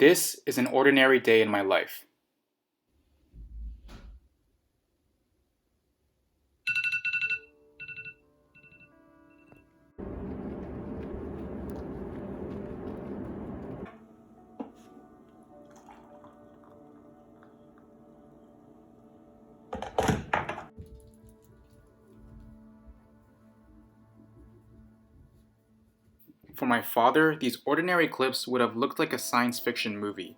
This is an ordinary day in my life. For my father, these ordinary clips would have looked like a science fiction movie.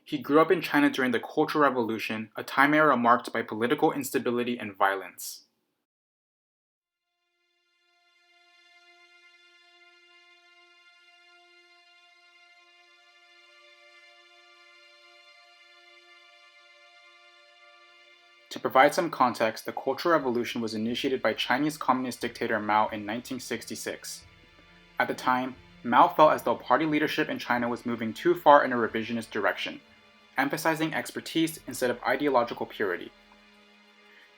He grew up in China during the Cultural Revolution, a time era marked by political instability and violence. To provide some context, the Cultural Revolution was initiated by Chinese Communist dictator Mao in 1966. At the time, Mao felt as though party leadership in China was moving too far in a revisionist direction, emphasizing expertise instead of ideological purity.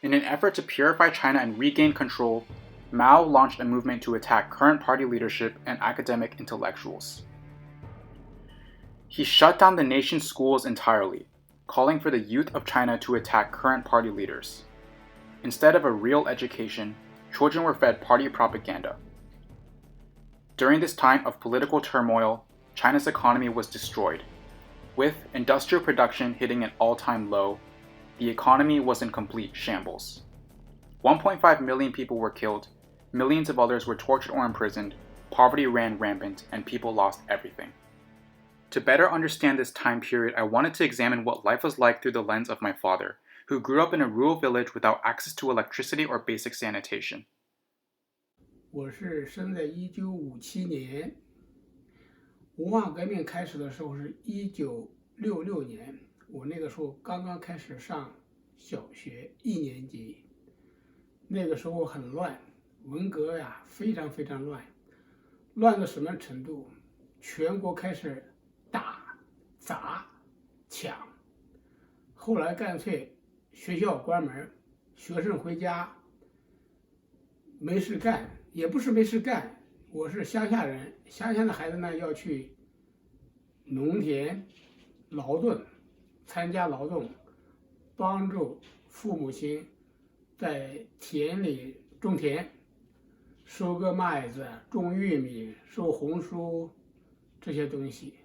In an effort to purify China and regain control, Mao launched a movement to attack current party leadership and academic intellectuals. He shut down the nation's schools entirely, calling for the youth of China to attack current party leaders. Instead of a real education, children were fed party propaganda. During this time of political turmoil, China's economy was destroyed. With industrial production hitting an all-time low, the economy was in complete shambles. 1.5 million people were killed, millions of others were tortured or imprisoned, poverty ran rampant, and people lost everything. To better understand this time period, I wanted to examine what life was like through the lens of my father, who grew up in a rural village without access to electricity or basic sanitation. 我是生在1957年，文化革命开始的时候是1966年，我那个时候刚刚开始上小学1年级，那个时候很乱，文革呀非常非常乱，乱到什么程度？全国开始打、砸、抢，后来干脆学校关门，学生回家，没事干。也不是没事干，我是乡下人，乡下的孩子呢要去农田劳动，参加劳动，帮助父母亲在田里种田，收割麦子、种玉米、收红薯这些东西。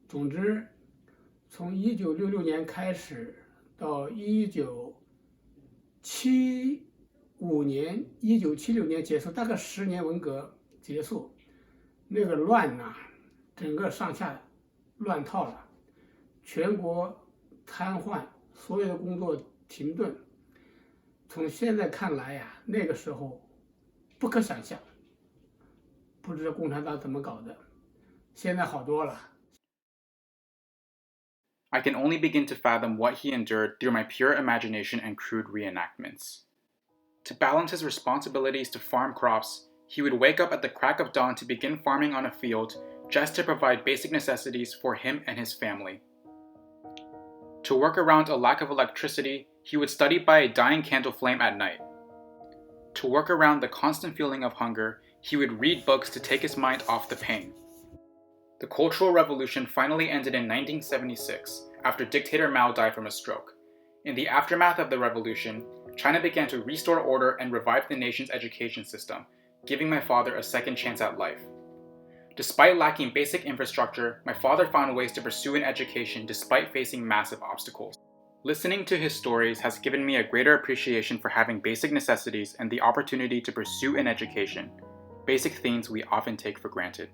总之，从1966年开始到1976年结束，大概10年文革结束，那个乱呐，整个上下乱套了，全国瘫痪，所有的工作停顿。从现在看来呀，那个时候不可想象，不知道共产党怎么搞的，现在好多了。I can only begin to fathom what he endured through my pure imagination and crude reenactments. To balance his responsibilities to farm crops, he would wake up at the crack of dawn to begin farming on a field just to provide basic necessities for him and his family. To work around a lack of electricity, he would study by a dying candle flame at night. To work around the constant feeling of hunger, he would read books to take his mind off the pain. The Cultural Revolution finally ended in 1976 after dictator Mao died from a stroke. In the aftermath of the revolution, China began to restore order and revive the nation's education system, giving my father a second chance at life. Despite lacking basic infrastructure, my father found ways to pursue an education despite facing massive obstacles. Listening to his stories has given me a greater appreciation for having basic necessities and the opportunity to pursue an education, basic things we often take for granted.